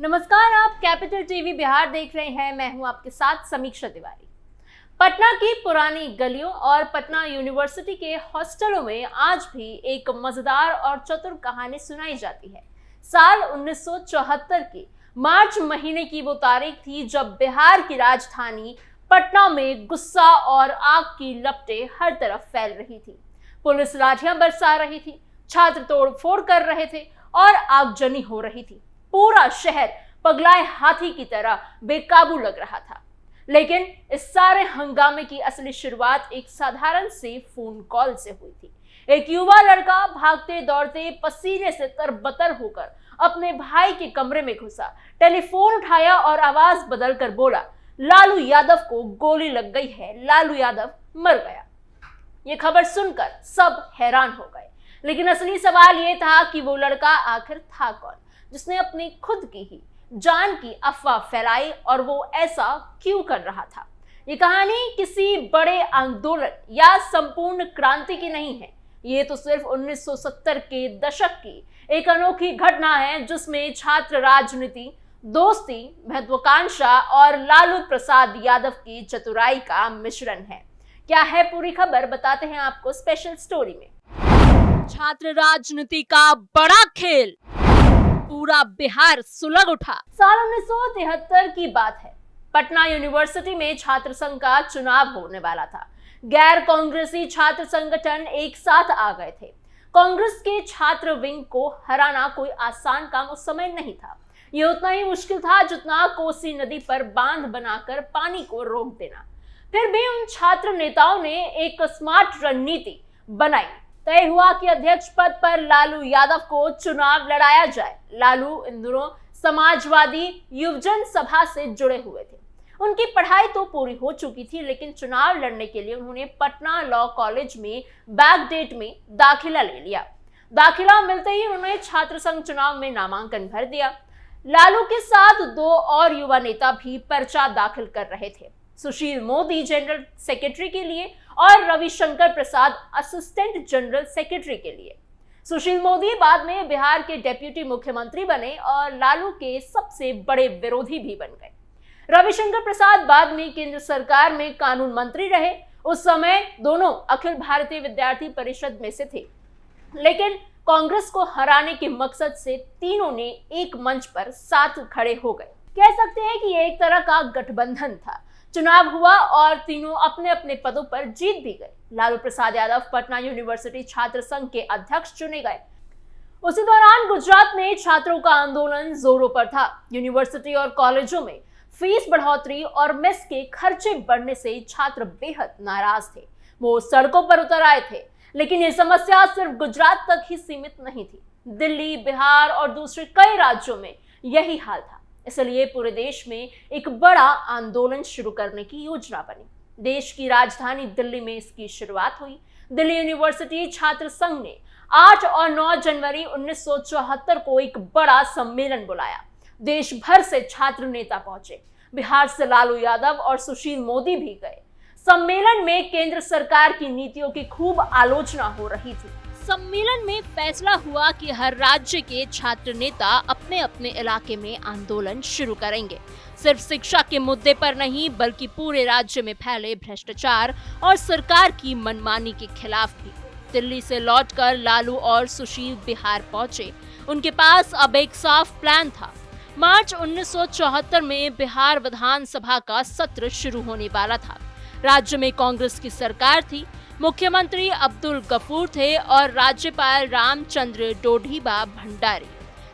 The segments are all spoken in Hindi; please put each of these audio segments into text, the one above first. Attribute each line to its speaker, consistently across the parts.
Speaker 1: नमस्कार, आप कैपिटल टीवी बिहार देख रहे हैं। मैं हूं आपके साथ समीक्षा तिवारी। पटना की पुरानी गलियों और पटना यूनिवर्सिटी के हॉस्टलों में आज भी एक मजेदार और चतुर कहानी सुनाई जाती है। साल 1974 की मार्च महीने की वो तारीख थी जब बिहार की राजधानी पटना में गुस्सा और आग की लपटें हर तरफ फैल रही थी। पुलिस लाठियां बरसा रही थी, छात्र तोड़फोड़ कर रहे थे और आगजनी हो रही थी। पूरा शहर पगलाए हाथी की तरह बेकाबू लग रहा था। लेकिन इस सारे हंगामे की असली शुरुआत एक साधारण से फोन कॉल से हुई थी। एक युवा लड़का भागते दौड़ते पसीने से तरबतर होकर अपने भाई के कमरे में घुसा, टेलीफोन उठाया और आवाज बदलकर बोला, लालू यादव को गोली लग गई है, लालू यादव मर गया। ये खबर सुनकर सब हैरान हो गए, लेकिन असली सवाल ये था कि वो लड़का आखिर था कौन, जिसने अपनी खुद की ही जान की अफवाह फैलाई और वो ऐसा क्यों कर रहा था। ये कहानी किसी बड़े आंदोलन या संपूर्ण क्रांति की नहीं है। ये तो सिर्फ 1970 के दशक की एक अनोखी घटना है, जिसमें छात्र राजनीति, दोस्ती, महत्वाकांक्षा और लालू प्रसाद यादव की चतुराई का मिश्रण है। क्या है पूरी खबर, बताते हैं आपको स्पेशल स्टोरी में। छात्र राजनीति का बड़ा खेल, पूरा बिहार सुलग उठा। साल 1973 की बात है। पटना यूनिवर्सिटी में छात्र संघ का चुनाव होने वाला था। गैर कांग्रेसी छात्र संगठन एक साथ आ गए थे। कांग्रेस के छात्र विंग को हराना कोई आसान काम उस समय नहीं था। ये उतना ही मुश्किल था जितना कोसी नदी पर बांध बनाकर पानी को रोक देना। फिर भी उन छात्र नेताओं ने एक स्मार्ट रणनीति बनाई। तय हुआ कि अध्यक्ष पद पर लालू यादव को चुनाव लड़ाया जाए। लालू इन दिनों समाजवादी युवजन सभा से जुड़े हुए थे। उनकी पढ़ाई तो पूरी हो चुकी थी, लेकिन चुनाव लड़ने के लिए उन्होंने पटना लॉ कॉलेज में बैकडेट में दाखिला ले लिया। दाखिला मिलते ही उन्होंने छात्र संघ चुनाव में नामांकन भर दिया। लालू के साथ दो और युवा नेता भी पर्चा दाखिल कर रहे थे। सुशील मोदी जनरल सेक्रेटरी के लिए और रविशंकर प्रसाद असिस्टेंट जनरल सेक्रेटरी के लिए। सुशील मोदी बाद में बिहार के डेप्यूटी मुख्यमंत्री बने और लालू के सबसे बड़े विरोधी भी बन गए। रविशंकर प्रसाद बाद में केंद्र सरकार में कानून मंत्री रहे। उस समय दोनों अखिल भारतीय विद्यार्थी परिषद में से थे, लेकिन कांग्रेस को हराने के मकसद से तीनों ने एक मंच पर साथ खड़े हो गए। कह सकते हैं कि यह एक तरह का गठबंधन था। चुनाव हुआ और तीनों अपने अपने पदों पर जीत भी गए। लालू प्रसाद यादव पटना यूनिवर्सिटी छात्र संघ के अध्यक्ष चुने गए। उसी दौरान गुजरात में छात्रों का आंदोलन जोरों पर था। यूनिवर्सिटी और कॉलेजों में फीस बढ़ोतरी और मेस के खर्चे बढ़ने से छात्र बेहद नाराज थे। वो सड़कों पर उतर आए थे। लेकिन ये समस्या सिर्फ गुजरात तक ही सीमित नहीं थी। दिल्ली, बिहार और दूसरे कई राज्यों में यही हाल था। इसलिए पूरे देश में एक बड़ा आंदोलन शुरू करने की योजना बनी। देश की राजधानी दिल्ली में इसकी शुरुआत हुई। दिल्ली यूनिवर्सिटी छात्र संघ ने 8 और 9 जनवरी 1974 को एक बड़ा सम्मेलन बुलाया। देश भर से छात्र नेता पहुंचे। बिहार से लालू यादव और सुशील मोदी भी गए। सम्मेलन में केंद्र सरकार की नीतियों की खूब आलोचना हो रही थी। सम्मेलन में फैसला हुआ कि हर राज्य के छात्र नेता अपने अपने इलाके में आंदोलन शुरू करेंगे। सिर्फ शिक्षा के मुद्दे पर नहीं, बल्कि पूरे राज्य में फैले भ्रष्टाचार और सरकार की मनमानी के खिलाफ भी। दिल्ली से लौटकर लालू और सुशील बिहार पहुंचे। उनके पास अब एक साफ प्लान था। मार्च 1974 में बिहार विधानसभा का सत्र शुरू होने वाला था। राज्य में कांग्रेस की सरकार थी। मुख्यमंत्री अब्दुल गफूर थे और राज्यपाल रामचंद्र डोडीबा भंडारी।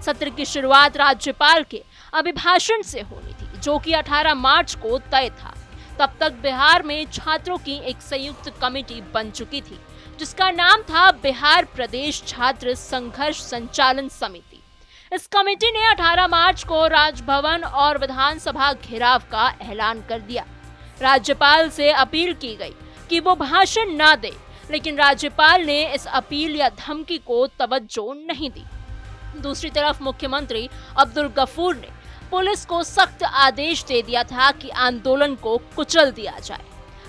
Speaker 1: सत्र की शुरुआत राज्यपाल के अभिभाषण से होनी थी, जो कि 18 मार्च को तय था। तब तक बिहार में छात्रों की एक संयुक्त कमेटी बन चुकी थी, जिसका नाम था बिहार प्रदेश छात्र संघर्ष संचालन समिति। इस कमेटी ने 18 मार्च को राजभवन और विधानसभा घेराव का ऐलान कर दिया। राज्यपाल से अपील की गई कि वो भाषण ना दे, लेकिन राज्यपाल ने इस अपील या धमकी को तवज्जो नहीं दी। दूसरी तरफ मुख्यमंत्री अब्दुल गफूर ने पुलिस को सख्त आदेश दे दिया था कि आंदोलन को कुचल दिया जाए।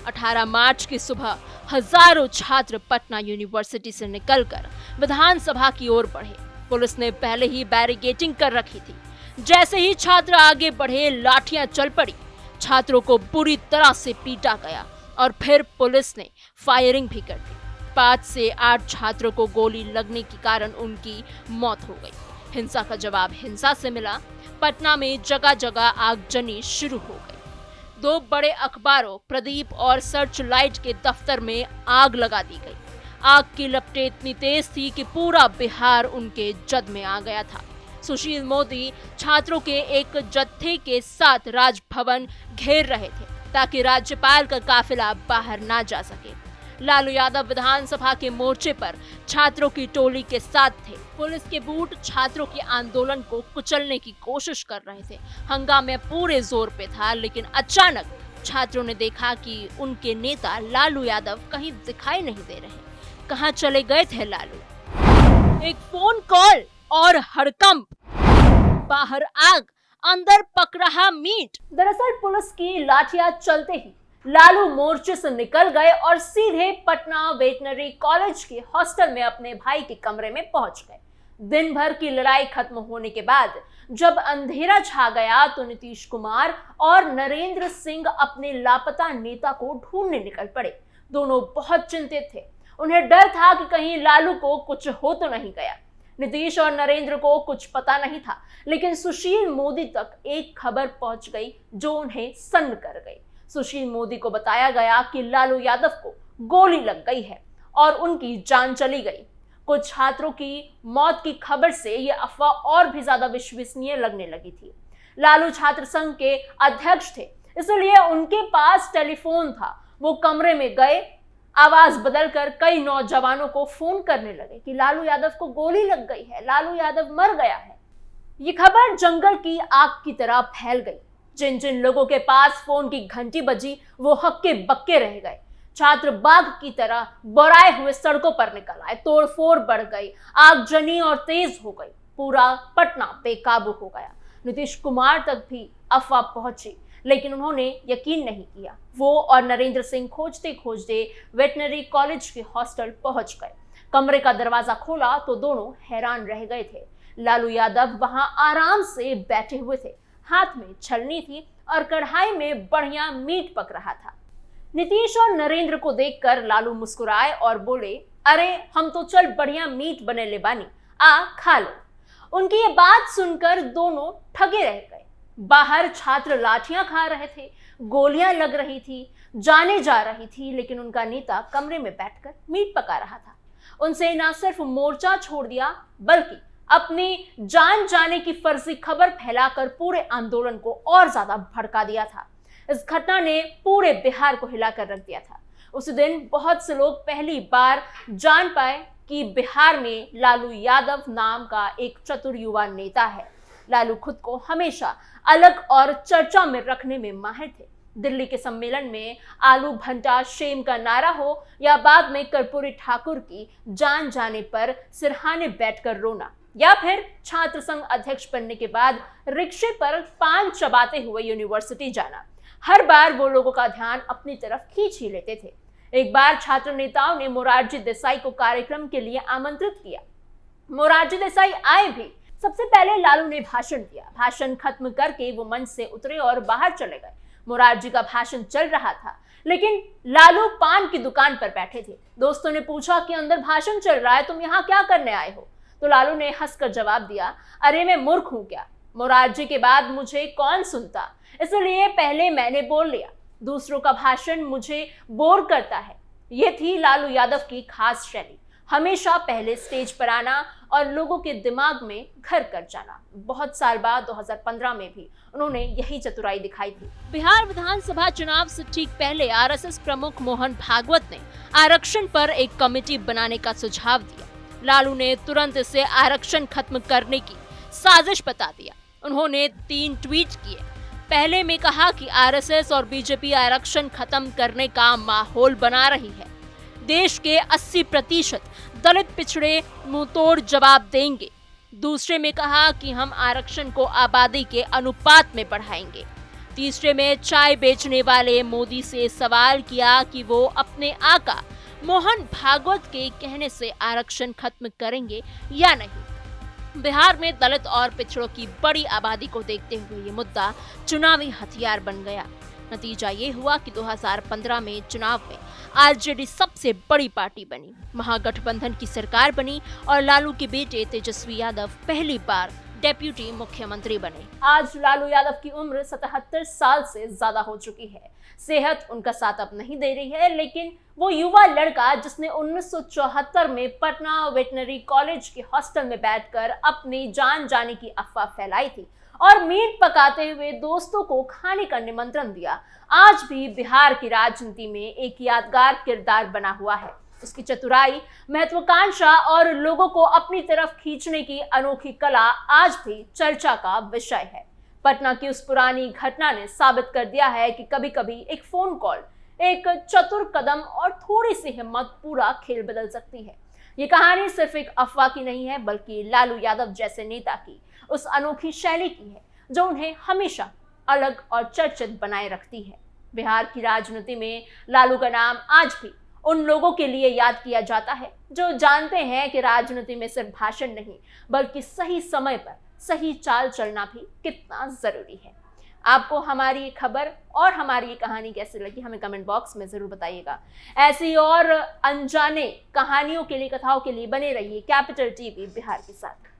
Speaker 1: 18 मार्च की सुबह हजारों छात्र पटना यूनिवर्सिटी से निकलकर विधानसभा की ओर बढ़े। पुलिस ने पहले ही बैरिकेडिंग कर रखी थी। जैसे ही छात्र आगे बढ़े, लाठियां चल पड़ी। छात्रों को बुरी तरह से पीटा गया और फिर पुलिस ने फायरिंग भी कर दी। 5 से 8 छात्रों को गोली लगने के कारण उनकी मौत हो गई। हिंसा का जवाब हिंसा से मिला। पटना में जगह जगह आगजनी शुरू हो गई। 2 बड़े अखबारों प्रदीप और सर्च लाइट के दफ्तर में आग लगा दी गई। आग की लपटें इतनी तेज थी कि पूरा बिहार उनके जद में आ गया था। सुशील मोदी छात्रों के एक जत्थे के साथ राजभवन घेर रहे थे ताकि राज्यपाल का काफिला बाहर ना जा सके। लालू यादव विधानसभा के मोर्चे पर छात्रों की टोली के साथ थे। पुलिस के बूट छात्रों के आंदोलन को कुचलने की कोशिश कर रहे थे। हंगामे पूरे जोर पे था, लेकिन अचानक छात्रों ने देखा कि उनके नेता लालू यादव कहीं दिखाई नहीं दे रहे। कहां चले गए थे लालू? एक फोन कॉल और हड़कंप, बाहर आग, अंदर पक रहा मीट। दरअसल पुलिस की लाठियां चलते ही लालू मोर्चे से निकल गए और सीधे पटना वेटनरी कॉलेज के हॉस्टल में अपने भाई के कमरे में पहुंच गए। दिन भर की लड़ाई खत्म होने के बाद जब अंधेरा छा गया तो नीतीश कुमार और नरेंद्र सिंह अपने लापता नेता को ढूंढने निकल पड़े। दोनों बहुत चिंतित थे। उन्हें डर था कि कहीं लालू को कुछ हो तो नहीं गया। नीतीश और नरेंद्र को कुछ पता नहीं था, लेकिन सुशील मोदी तक एक खबर पहुंच गई जो उन्हें सन्न कर गई। सुशील मोदी को बताया गया कि लालू यादव को गोली लग गई है और उनकी जान चली गई। कुछ छात्रों की मौत की खबर से यह अफवाह और भी ज्यादा विश्वसनीय लगने लगी थी। लालू छात्र संघ के अध्यक्ष थे, इसलिए उनके पास टेलीफोन था। वो कमरे में गए, आवाज बदलकर कई नौजवानों को फोन करने लगे कि लालू यादव को गोली लग गई है, लालू यादव मर गया है। ये खबर जंगल की आग की तरह फैल गई। जिन जिन लोगों के पास फोन की घंटी बजी वो हक्के बक्के रह गए। छात्र बाघ की तरह बौराए हुए सड़कों पर निकल आए। तोड़फोड़ बढ़ गई, आगजनी और तेज हो गई। पूरा पटना बेकाबू हो गया। नीतीश कुमार तक भी अफवाह पहुंची, लेकिन उन्होंने यकीन नहीं किया। वो और नरेंद्र सिंह खोजते खोजते वेटनरी कॉलेज के हॉस्टल पहुंच गए। कमरे का दरवाजा खोला तो दोनों हैरान रह गए थे। लालू यादव वहां आराम से बैठे हुए थे। हाथ में छलनी थी और कढ़ाई में बढ़िया मीट पक रहा था। नीतीश और नरेंद्र को देखकर लालू मुस्कुराए और बोले, अरे हम तो चल बढ़िया मीट बने ले बानी, आ खा लो। उनकी ये बात सुनकर दोनों ठगे रह गए। बाहर छात्र लाठियां खा रहे थे, गोलियां लग रही थी, जाने जा रही थी, लेकिन उनका नेता कमरे में बैठकर मीट पका रहा था। उनसे न सिर्फ मोर्चा छोड़ दिया, बल्कि अपनी जान जाने की फर्जी खबर फैलाकर पूरे आंदोलन को और ज्यादा भड़का दिया था। इस घटना ने पूरे बिहार को हिलाकर रख दिया था। उस दिन बहुत से लोग पहली बार जान पाए कि बिहार में लालू यादव नाम का एक चतुर युवा नेता है। लालू खुद को हमेशा अलग और चर्चा में रखने में माहिर थे। दिल्ली के सम्मेलन में आलू भंटा शेम का नारा हो या बाद में कर्पूरी ठाकुर की जान जाने पर सिरहाने बैठकर रोना, या फिर छात्र संघ अध्यक्ष बनने के बाद रिक्शे पर पान चबाते हुए यूनिवर्सिटी जाना, हर बार वो लोगों का ध्यान अपनी तरफ खींच ही लेते थे। एक बार छात्र नेताओं ने मोरारजी देसाई को कार्यक्रम के लिए आमंत्रित किया। मोरारजी देसाई आए भी। सबसे पहले लालू ने भाषण दिया। भाषण खत्म करके वो मंच से उतरे और बाहर चले गए। मोरारजी का भाषण चल रहा था, लेकिन लालू पान की दुकान पर बैठे थे। दोस्तों ने पूछा कि अंदर भाषण चल रहा है, तुम यहाँ क्या करने आए हो? तो लालू ने हंसकर जवाब दिया, अरे मैं मूर्ख हूं क्या? मोरारजी के बाद मुझे कौन सुनता, इसलिए पहले मैंने बोल लिया। दूसरों का भाषण मुझे बोर करता है। यह थी लालू यादव की खास शैली, हमेशा पहले स्टेज पर आना और लोगों के दिमाग में घर कर जाना। बहुत साल बाद 2015 में भी उन्होंने यही चतुराई दिखाई थी। बिहार विधानसभा चुनाव से ठीक पहले आरएसएस प्रमुख मोहन भागवत ने आरक्षण पर एक कमेटी बनाने का सुझाव दिया। लालू ने तुरंत इसे आरक्षण खत्म करने की साजिश बता दिया। उन्होंने 3 ट्वीट किए। पहले में कहा कि आरएसएस और बीजेपी आरक्षण खत्म करने का माहौल बना रही है। देश के 80% दलित पिछड़े मुंहतोड़ जवाब देंगे। दूसरे में कहा कि हम आरक्षण को आबादी के अनुपात में बढ़ाएंगे। तीसरे में चाय बेचने वाले मोदी से सवाल किया कि वो अपने आका मोहन भागवत के कहने से आरक्षण खत्म करेंगे या नहीं। बिहार में दलित और पिछड़ों की बड़ी आबादी को देखते हुए ये मुद्दा चुनावी हथियार बन गया। नतीजा ये हुआ कि 2015 में चुनाव में आरजेडी सबसे बड़ी पार्टी बनी, महागठबंधन की सरकार बनी और लालू के बेटे तेजस्वी यादव पहली बार डेप्यूटी मुख्यमंत्री बने। आज लालू यादव की उम्र 77 साल से ज्यादा हो चुकी है। सेहत उनका साथ अब नहीं दे रही है, लेकिन वो युवा लड़का जिसने 1974 में पटना वेटनरी कॉलेज के हॉस्टल में बैठकर अपनी जान जाने की अफवाह फैलाई थी और मीट पकाते हुए दोस्तों को खाने का निमंत्रण दिया, आज भी बिहार की राजनीति में एक यादगार किरदार बना हुआ है। उसकी चतुराई, महत्वाकांक्षा और लोगों को अपनी तरफ खींचने की अनोखी कला आज भी चर्चा का विषय है। पटना की उस पुरानी घटना ने साबित कर दिया है कि कभी-कभी एक फोन कॉल, एक चतुर कदम और थोड़ी सी हिम्मत पूरा खेल बदल सकती है। ये कहानी सिर्फ एक अफवाह की नहीं है, बल्कि लालू यादव जैसे नेता की उस अनोखी शैली की है जो उन्हें हमेशा अलग और चर्चित बनाए रखती है। बिहार की राजनीति में लालू का नाम आज भी उन लोगों के लिए याद किया जाता है जो जानते हैं कि राजनीति में सिर्फ भाषण नहीं, बल्कि सही समय पर सही चाल चलना भी कितना जरूरी है। आपको हमारी ये खबर और हमारी ये कहानी कैसी लगी, हमें कमेंट बॉक्स में जरूर बताइएगा। ऐसी और अनजाने कहानियों के लिए, कथाओं के लिए बने रहिए कैपिटल टीवी बिहार के साथ।